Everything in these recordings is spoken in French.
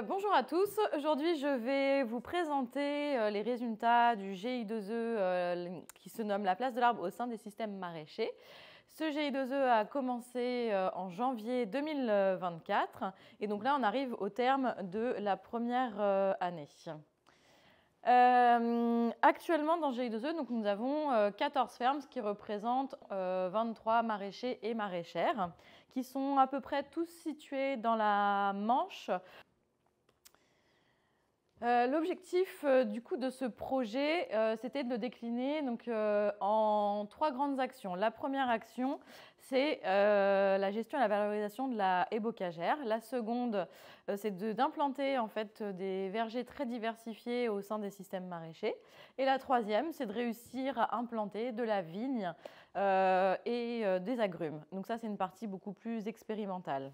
Bonjour à tous. Aujourd'hui, je vais vous présenter les résultats du GI2E qui se nomme la place de l'arbre au sein des systèmes maraîchers. Ce GI2E a commencé en janvier 2024 et donc là, on arrive au terme de la première année. Actuellement, dans GI2E, donc, nous avons 14 fermes, ce qui représente 23 maraîchers et maraîchères, qui sont à peu près tous situés dans la Manche. L'objectif du coup de ce projet, c'était de le décliner donc, en 3 grandes actions. La première action, c'est la gestion et la valorisation de la haie bocagère. La seconde, c'est d'implanter en fait des vergers très diversifiés au sein des systèmes maraîchers. Et la troisième, c'est de réussir à implanter de la vigne et des agrumes. Donc ça, c'est une partie beaucoup plus expérimentale.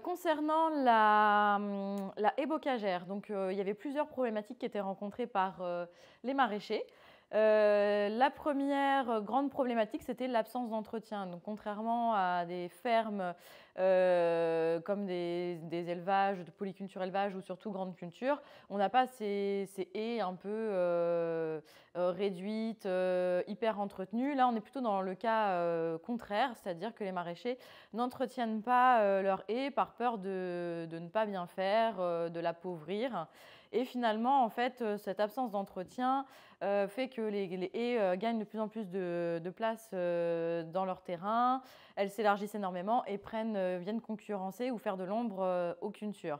Concernant la haie bocagère, donc, il y avait plusieurs problématiques qui étaient rencontrées par les maraîchers. La première grande problématique, c'était l'absence d'entretien. Donc, contrairement à des fermes comme des élevages, de polyculture élevage ou surtout grande culture, on n'a pas ces haies un peu réduites, hyper entretenues. Là, on est plutôt dans le cas contraire, c'est-à-dire que les maraîchers n'entretiennent pas leur haie par peur de ne pas bien faire, de l'appauvrir. Et finalement, en fait, cette absence d'entretien fait que les haies gagnent de plus en plus de place dans leur terrain. Elles s'élargissent énormément et viennent concurrencer ou faire de l'ombre aux cultures.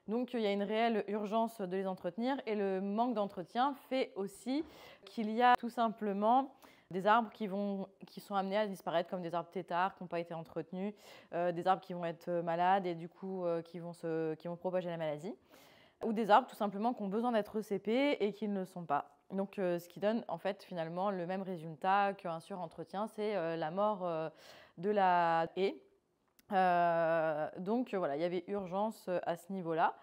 Donc, il y a une réelle urgence de les entretenir et le manque d'entretien fait aussi qu'il y a tout simplement des arbres qui sont amenés à disparaître, comme des arbres têtards qui n'ont pas été entretenus, des arbres qui vont être malades et du coup qui vont propager la maladie, ou des arbres tout simplement qui ont besoin d'être recépés et qui ne le sont pas. Donc, ce qui donne en fait finalement le même résultat qu'un surentretien, c'est la mort de la haie. Donc voilà, il y avait urgence à ce niveau-là.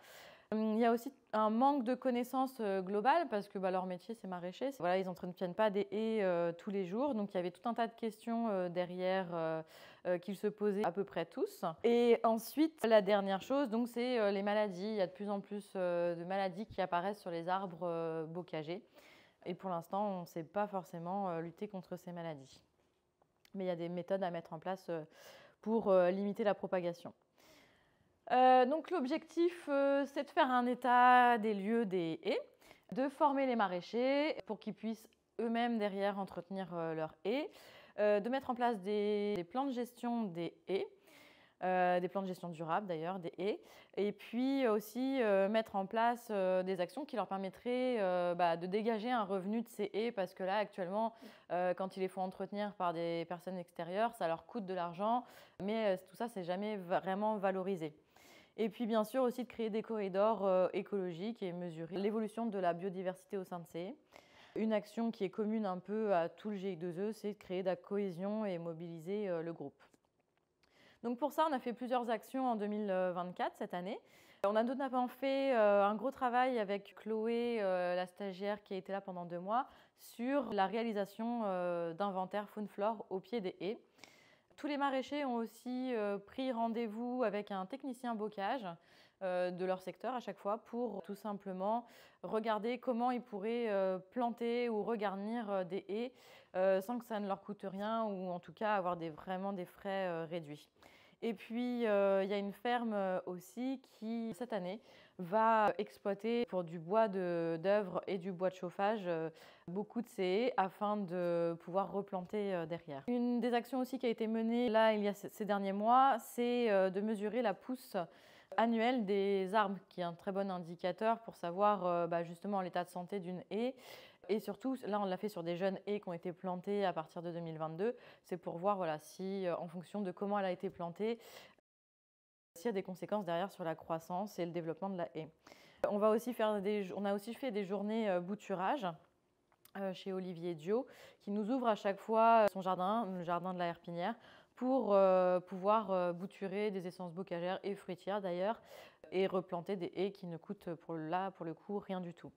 Il y a aussi un manque de connaissances globales parce que leur métier, c'est maraîcher. Voilà, ils n'entretiennent pas des haies tous les jours. Donc, il y avait tout un tas de questions derrière qu'ils se posaient à peu près tous. Et ensuite, la dernière chose, donc, c'est les maladies. Il y a de plus en plus de maladies qui apparaissent sur les arbres bocagers. Et pour l'instant, on ne sait pas forcément lutter contre ces maladies. Mais il y a des méthodes à mettre en place pour limiter la propagation. Donc l'objectif, c'est de faire un état des lieux des haies, de former les maraîchers pour qu'ils puissent eux-mêmes derrière entretenir leurs haies, de mettre en place des plans de gestion des haies, des plans de gestion durables d'ailleurs des haies, et puis aussi mettre en place des actions qui leur permettraient de dégager un revenu de ces haies, parce que là actuellement quand ils les font entretenir par des personnes extérieures, ça leur coûte de l'argent, mais tout ça c'est jamais vraiment valorisé. Et puis bien sûr aussi de créer des corridors écologiques et mesurer l'évolution de la biodiversité au sein de ces haies. Une action qui est commune un peu à tout le GI2E, c'est de créer de la cohésion et mobiliser le groupe. Donc pour ça, on a fait plusieurs actions en 2024, cette année. On a notamment fait un gros travail avec Chloé, la stagiaire qui a été là pendant 2 mois, sur la réalisation d'inventaires faune-flore au pied des haies. Tous les maraîchers ont aussi pris rendez-vous avec un technicien bocage de leur secteur à chaque fois pour tout simplement regarder comment ils pourraient planter ou regarnir des haies sans que ça ne leur coûte rien, ou en tout cas avoir vraiment des frais réduits. Et puis, il y a une ferme aussi qui, cette année, va exploiter pour du bois d'œuvre et du bois de chauffage beaucoup de ces haies afin de pouvoir replanter derrière. Une des actions aussi qui a été menée là, il y a ces derniers mois, c'est de mesurer la pousse annuelle des arbres, qui est un très bon indicateur pour savoir justement l'état de santé d'une haie. Et surtout, là, on l'a fait sur des jeunes haies qui ont été plantées à partir de 2022. C'est pour voir si, en fonction de comment elle a été plantée, s'il y a des conséquences derrière sur la croissance et le développement de la haie. On a aussi fait des journées bouturage chez Olivier Dio, qui nous ouvre à chaque fois son jardin, le jardin de la Herpinière, pour pouvoir bouturer des essences bocagères et fruitières d'ailleurs, et replanter des haies qui ne coûtent pour le coup rien du tout.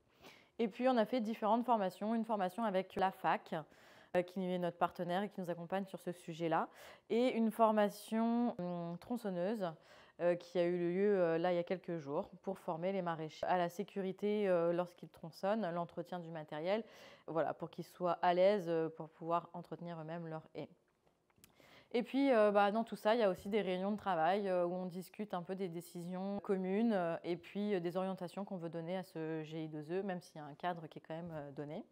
Et puis on a fait différentes formations, une formation avec la fac, qui est notre partenaire et qui nous accompagne sur ce sujet-là, et une formation tronçonneuse qui a eu lieu là il y a quelques jours pour former les maraîchers à la sécurité lorsqu'ils tronçonnent, l'entretien du matériel, voilà, pour qu'ils soient à l'aise pour pouvoir entretenir eux-mêmes leurs haies. Et puis, dans tout ça, il y a aussi des réunions de travail où on discute un peu des décisions communes et puis des orientations qu'on veut donner à ce GI2E, même s'il y a un cadre qui est quand même donné.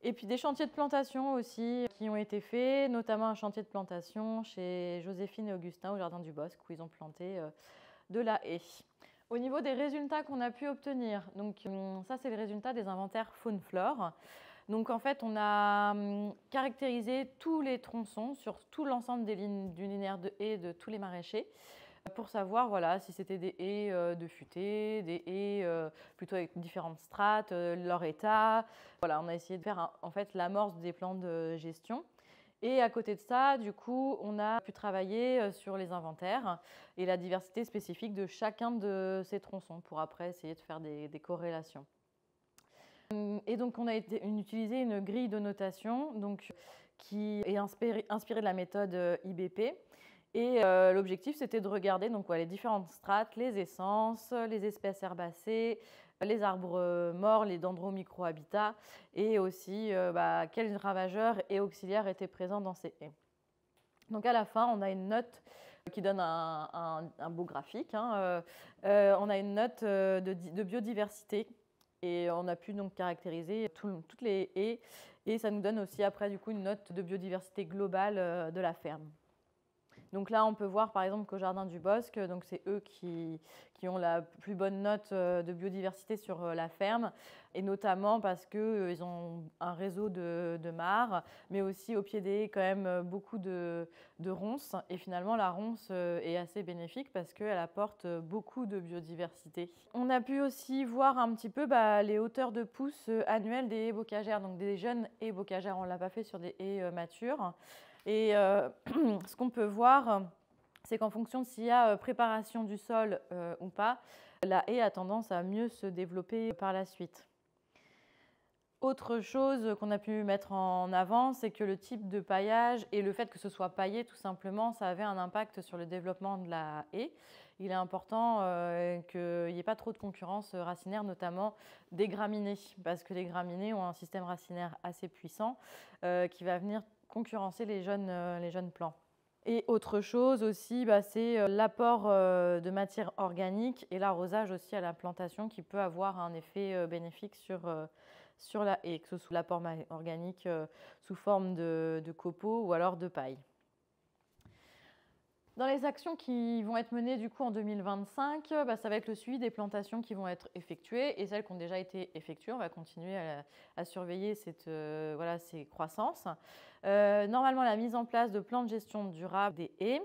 Et puis des chantiers de plantation aussi qui ont été faits, notamment un chantier de plantation chez Joséphine et Augustin au Jardin du Bosc où ils ont planté de la haie. Au niveau des résultats qu'on a pu obtenir, donc ça c'est les résultats des inventaires faune-flore. Donc en fait, on a caractérisé tous les tronçons sur tout l'ensemble des lignes du linéaire de haies de tous les maraîchers pour savoir voilà, si c'était des haies de futaies, des haies plutôt avec différentes strates, leur état. Voilà, on a essayé de faire en fait l'amorce des plans de gestion. Et à côté de ça, du coup, on a pu travailler sur les inventaires et la diversité spécifique de chacun de ces tronçons pour après essayer de faire des corrélations. Et donc, on a utilisé une grille de notation donc, qui est inspirée de la méthode IBP. Et l'objectif, c'était de regarder donc, les différentes strates, les essences, les espèces herbacées, les arbres morts, les dendromicrohabitats, et aussi quels ravageurs et auxiliaires étaient présents dans ces haies. Donc à la fin, on a une note qui donne un beau graphique. On a une note de biodiversité. Et on a pu donc caractériser toutes les haies et ça nous donne aussi après du coup une note de biodiversité globale de la ferme. Donc là, on peut voir par exemple qu'au Jardin du Bosc, donc c'est eux qui ont la plus bonne note de biodiversité sur la ferme, et notamment parce qu'ils ont un réseau de mares, mais aussi au pied des haies quand même beaucoup de ronces. Et finalement, la ronce est assez bénéfique parce qu'elle apporte beaucoup de biodiversité. On a pu aussi voir un petit peu les hauteurs de pousses annuelles des haies bocagères, donc des jeunes haies bocagères. On ne l'a pas fait sur des haies matures. Et ce qu'on peut voir, c'est qu'en fonction de s'il y a préparation du sol ou pas, la haie a tendance à mieux se développer par la suite. Autre chose qu'on a pu mettre en avant, c'est que le type de paillage et le fait que ce soit paillé, tout simplement, ça avait un impact sur le développement de la haie. Il est important qu'il n'y ait pas trop de concurrence racinaire, notamment des graminées, parce que les graminées ont un système racinaire assez puissant qui va venir concurrencer les jeunes plants. Et autre chose aussi, c'est l'apport de matière organique et l'arrosage aussi à la plantation qui peut avoir un effet bénéfique sur la haie, que ce soit l'apport organique sous forme de copeaux ou alors de paille. Dans les actions qui vont être menées du coup en 2025, ça va être le suivi des plantations qui vont être effectuées et celles qui ont déjà été effectuées. On va continuer à surveiller ces croissances. Normalement, la mise en place de plans de gestion durable des haies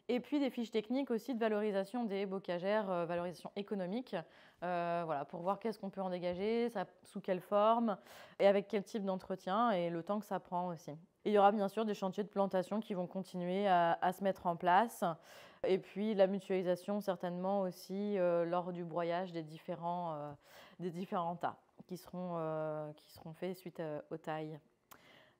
et puis des fiches techniques aussi de valorisation des haies bocagères, valorisation économique, pour voir qu'est-ce qu'on peut en dégager, sous quelle forme et avec quel type d'entretien et le temps que ça prend aussi. Et il y aura bien sûr des chantiers de plantation qui vont continuer à se mettre en place. Et puis la mutualisation certainement aussi lors du broyage des différents tas qui seront faits suite aux tailles.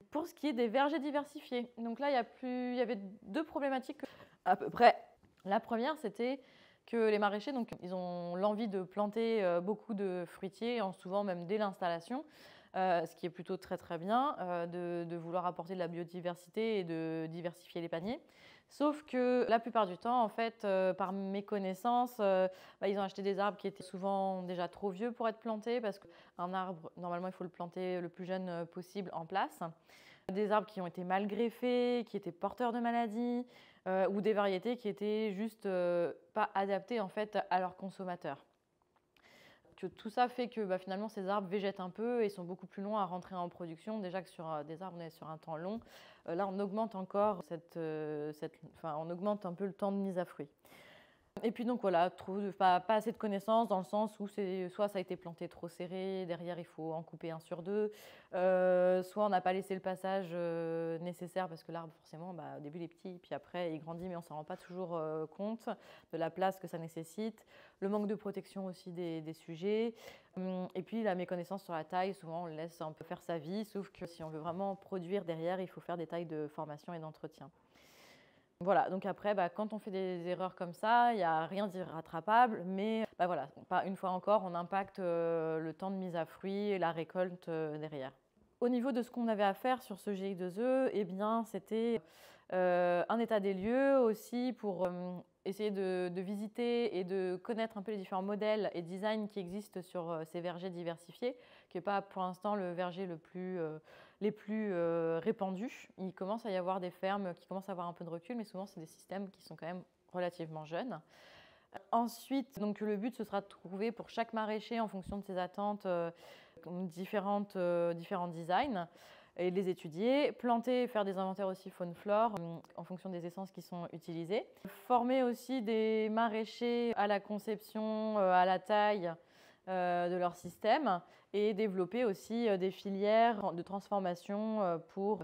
Pour ce qui est des vergers diversifiés, donc là il y avait deux problématiques à peu près. La première, c'était que les maraîchers, donc, ils ont l'envie de planter beaucoup de fruitiers, souvent même dès l'installation. Ce qui est plutôt très très bien, de vouloir apporter de la biodiversité et de diversifier les paniers. Sauf que la plupart du temps, en fait, par méconnaissance, ils ont acheté des arbres qui étaient souvent déjà trop vieux pour être plantés, parce qu'un arbre, normalement, il faut le planter le plus jeune possible en place. Des arbres qui ont été mal greffés, qui étaient porteurs de maladies, ou des variétés qui étaient juste pas adaptées en fait à leurs consommateurs. Tout ça fait que finalement ces arbres végètent un peu et sont beaucoup plus longs à rentrer en production. Déjà que sur des arbres on est sur un temps long, là on augmente encore on augmente un peu le temps de mise à fruit. Et puis donc voilà, pas assez de connaissances dans le sens où soit ça a été planté trop serré, derrière il faut en couper 1 sur 2, soit on n'a pas laissé le passage nécessaire parce que l'arbre forcément au début il est petit, puis après il grandit mais on ne s'en rend pas toujours compte de la place que ça nécessite, le manque de protection aussi des sujets, et puis la méconnaissance sur la taille, souvent on laisse un peu faire sa vie, sauf que si on veut vraiment produire derrière, il faut faire des tailles de formation et d'entretien. Voilà, donc après, quand on fait des erreurs comme ça, il n'y a rien d'irrattrapable, mais voilà, une fois encore, on impacte le temps de mise à fruit et la récolte derrière. Au niveau de ce qu'on avait à faire sur ce GI2E, eh bien, c'était un état des lieux aussi pour essayer de visiter et de connaître un peu les différents modèles et designs qui existent sur ces vergers diversifiés, qui n'est pas pour l'instant le verger les plus répandus. Il commence à y avoir des fermes qui commencent à avoir un peu de recul, mais souvent c'est des systèmes qui sont quand même relativement jeunes. Ensuite, donc, le but, ce sera de trouver pour chaque maraîcher, en fonction de ses attentes, différents designs et de les étudier, planter et faire des inventaires aussi faune-flore en fonction des essences qui sont utilisées. Former aussi des maraîchers à la conception, à la taille de leur système et développer aussi des filières de transformation pour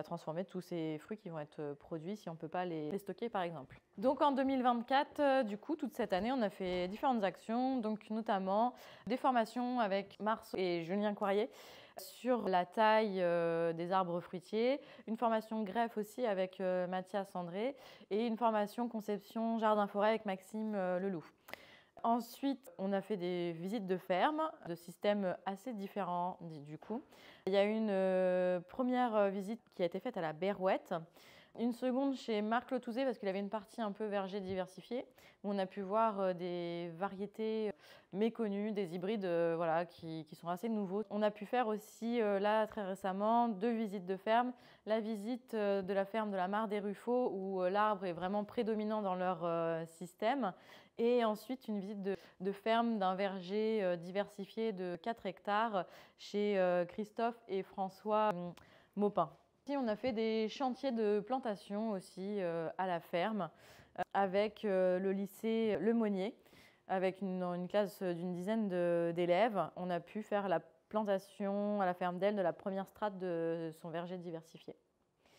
transformer tous ces fruits qui vont être produits si on ne peut pas les stocker par exemple. Donc en 2024, du coup, toute cette année, on a fait différentes actions, donc notamment des formations avec Marceau et Julien Coirier sur la taille des arbres fruitiers, une formation greffe aussi avec Mathias André et une formation conception jardin-forêt avec Maxime Leloup. Ensuite, on a fait des visites de ferme, de systèmes assez différents du coup. Il y a une première visite qui a été faite à la Berouette, une seconde chez Marc Lotouzé parce qu'il avait une partie un peu verger diversifiée où on a pu voir des variétés méconnues, des hybrides voilà, qui sont assez nouveaux. On a pu faire aussi là très récemment 2 visites de ferme. La visite de la ferme de la Mare des Ruffaux où l'arbre est vraiment prédominant dans leur système et ensuite une visite de ferme d'un verger diversifié de 4 hectares chez Christophe et François Maupin. On a fait des chantiers de plantation aussi à la ferme avec le lycée Le Monnier, avec une classe d'une dizaine d'élèves. On a pu faire la plantation à la ferme d'Elle de la première strate de son verger diversifié.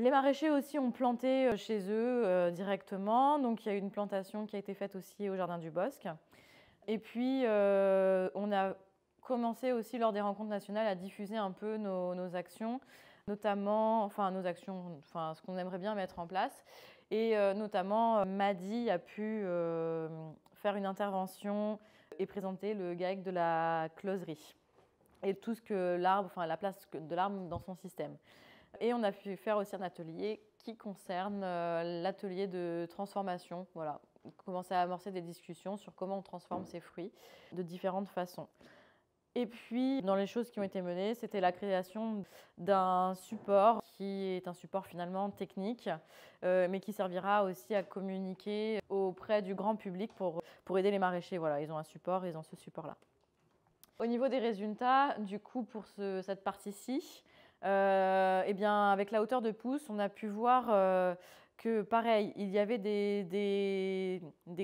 Les maraîchers aussi ont planté chez eux directement, donc il y a eu une plantation qui a été faite aussi au Jardin du Bosc. Et puis on a commencé aussi lors des rencontres nationales à diffuser un peu nos actions, notamment, ce qu'on aimerait bien mettre en place. Et notamment, Madi a pu faire une intervention et présenter le GAEC de la closerie et tout ce que l'arbre, la place de l'arbre dans son système. Et on a pu faire aussi un atelier qui concerne l'atelier de transformation. Voilà, commencer à amorcer des discussions sur comment on transforme ces fruits de différentes façons. Et puis, dans les choses qui ont été menées, c'était la création d'un support qui est un support finalement technique, mais qui servira aussi à communiquer auprès du grand public pour aider les maraîchers. Voilà, ils ont un support, ils ont ce support-là. Au niveau des résultats, du coup, pour cette partie-ci, eh bien, avec la hauteur de pousse, on a pu voir que, pareil, il y avait des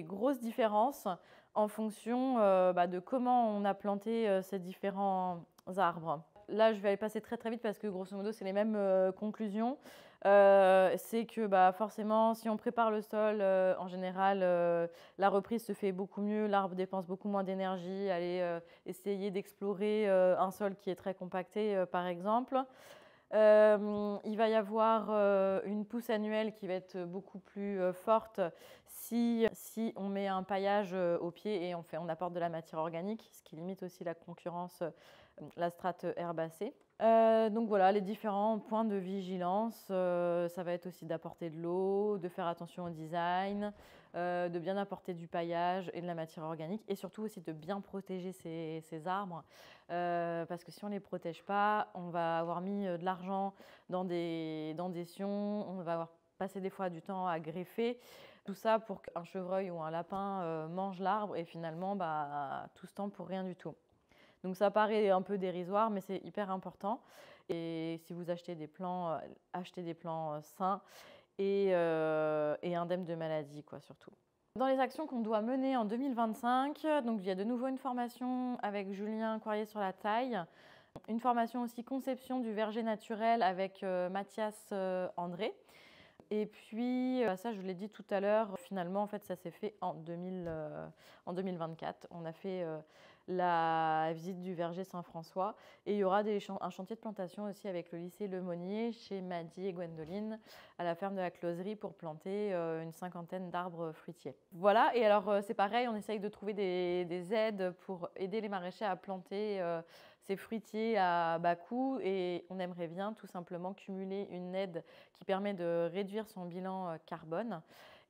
grosses différences en fonction de comment on a planté ces différents arbres. Là, je vais aller passer très très vite parce que grosso modo, c'est les mêmes conclusions. C'est que forcément, si on prépare le sol, en général, la reprise se fait beaucoup mieux, l'arbre dépense beaucoup moins d'énergie, aller essayer d'explorer un sol qui est très compacté, par exemple. Il va y avoir une pousse annuelle qui va être beaucoup plus forte si on met un paillage au pied et on apporte de la matière organique, ce qui limite aussi la concurrence, la strate herbacée. Donc voilà, les différents points de vigilance, ça va être aussi d'apporter de l'eau, de faire attention au design, de bien apporter du paillage et de la matière organique et surtout aussi de bien protéger ces arbres parce que si on ne les protège pas, on va avoir mis de l'argent dans des sions, on va avoir passé des fois du temps à greffer, tout ça pour qu'un chevreuil ou un lapin mange l'arbre et finalement tout ce temps pour rien du tout. Donc ça paraît un peu dérisoire, mais c'est hyper important. Et si vous achetez des plants, achetez des plants sains et indemnes de maladies, quoi, surtout. Dans les actions qu'on doit mener en 2025, donc il y a de nouveau une formation avec Julien Coirier sur la taille, une formation aussi conception du verger naturel avec Mathias André. Et puis, ça je l'ai dit tout à l'heure, finalement en fait ça s'est fait en 2024. On a fait la visite du verger Saint-François. Et il y aura un chantier de plantation aussi avec le lycée Le Monnier chez Maddy et Gwendoline à la ferme de la Closerie pour planter une 50aine d'arbres fruitiers. Voilà, et alors c'est pareil, on essaye de trouver des aides pour aider les maraîchers à planter ces fruitiers à bas coût, et on aimerait bien tout simplement cumuler une aide qui permet de réduire son bilan carbone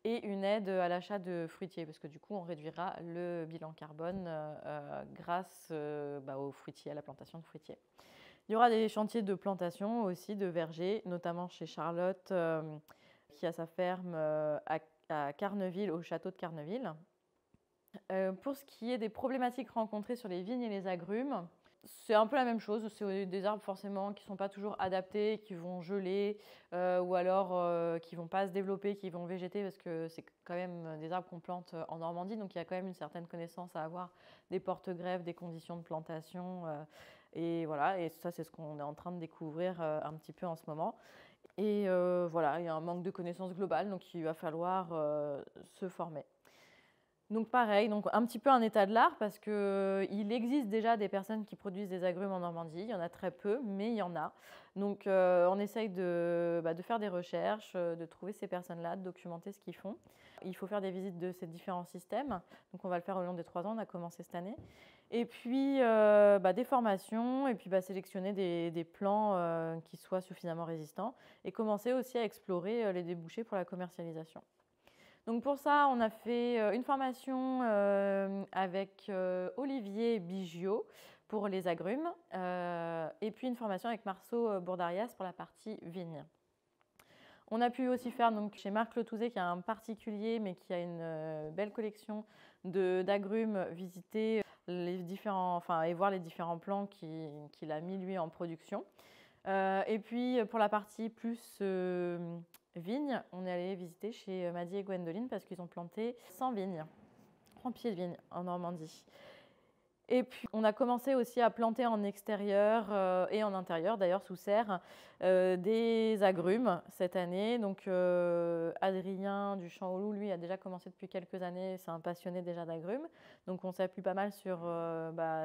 et une aide à l'achat de fruitiers, parce que du coup on réduira le bilan carbone grâce aux fruitiers, à la plantation de fruitiers. Il y aura des chantiers de plantation aussi, de vergers, notamment chez Charlotte qui a sa ferme à Carneville, au château de Carneville. Pour ce qui est des problématiques rencontrées sur les vignes et les agrumes, c'est un peu la même chose. C'est des arbres forcément qui ne sont pas toujours adaptés, qui vont geler ou alors qui ne vont pas se développer, qui vont végéter, parce que c'est quand même des arbres qu'on plante en Normandie, donc il y a quand même une certaine connaissance à avoir des porte-greffes, des conditions de plantation. Et voilà, et ça c'est ce qu'on est en train de découvrir un petit peu en ce moment. Et voilà, il y a un manque de connaissances globales, donc il va falloir se former. Donc pareil, donc un petit peu un état de l'art, parce qu'il existe déjà des personnes qui produisent des agrumes en Normandie. Il y en a très peu, mais il y en a. Donc on essaye de faire des recherches, de trouver ces personnes-là, de documenter ce qu'ils font. Il faut faire des visites de ces différents systèmes. Donc on va le faire au long des 3 ans, on a commencé cette année. Et puis des formations, et puis sélectionner des plants qui soient suffisamment résistants, et commencer aussi à explorer les débouchés pour la commercialisation. Donc pour ça, on a fait une formation avec Olivier Bigiot pour les agrumes et puis une formation avec Marceau Bourdarias pour la partie vigne. On a pu aussi faire donc, chez Marc Letouzé, qui est un particulier mais qui a une belle collection d'agrumes, visiter les différents, et voir les différents plants qu'il a mis lui en production. Et puis pour la partie plus vignes, on est allé visiter chez Maddy et Gwendoline parce qu'ils ont planté 100 vignes, 100 pieds de vignes en Normandie. Et puis on a commencé aussi à planter en extérieur et en intérieur, d'ailleurs sous serre, des agrumes cette année. Donc Adrien Duchamp-Houlou, lui, a déjà commencé depuis quelques années, c'est un passionné déjà d'agrumes. Donc on s'appuie pas mal sur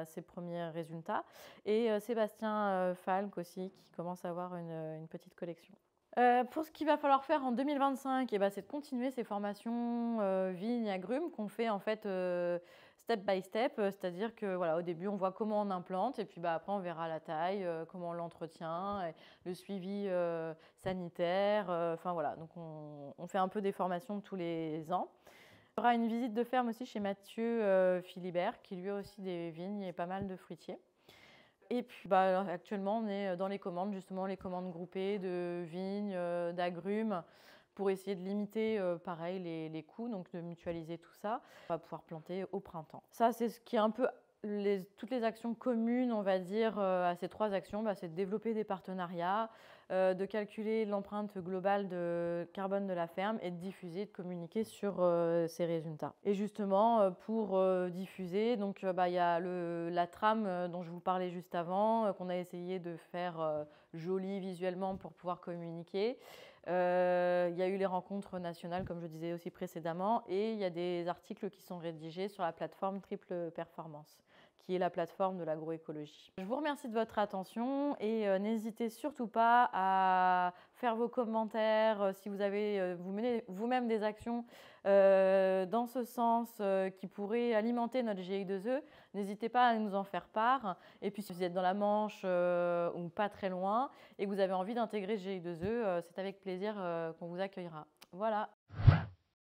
ses premiers résultats. Et Sébastien Falk aussi, qui commence à avoir une petite collection. Pour ce qu'il va falloir faire en 2025, c'est de continuer ces formations vignes, agrumes qu'on fait en fait step by step, c'est-à-dire que voilà, au début on voit comment on implante, et puis après on verra la taille, comment on l'entretient, le suivi sanitaire, voilà, donc on fait un peu des formations tous les ans. Il y aura une visite de ferme aussi chez Mathieu Philibert, qui lui a aussi des vignes et pas mal de fruitiers. Et puis actuellement on est dans les commandes, justement les commandes groupées de vignes, d'agrumes, pour essayer de limiter pareil les coûts, donc de mutualiser tout ça. On va pouvoir planter au printemps. Ça c'est ce qui est un peu toutes les actions communes, on va dire, à ces 3 actions, c'est de développer des partenariats, de calculer l'empreinte globale de carbone de la ferme et de diffuser, de communiquer sur ces résultats. Et justement, pour diffuser, donc il y a la trame dont je vous parlais juste avant, qu'on a essayé de faire jolie visuellement pour pouvoir communiquer. Il y a eu les rencontres nationales, comme je disais aussi précédemment, et il y a des articles qui sont rédigés sur la plateforme Triple Performance, qui est la plateforme de l'agroécologie. Je vous remercie de votre attention, et n'hésitez surtout pas à faire vos commentaires si vous avez vous menez vous-même des actions dans ce sens qui pourraient alimenter notre GI2E. N'hésitez pas à nous en faire part. Et puis si vous êtes dans la Manche ou pas très loin et que vous avez envie d'intégrer GI2E, c'est avec plaisir qu'on vous accueillera. Voilà.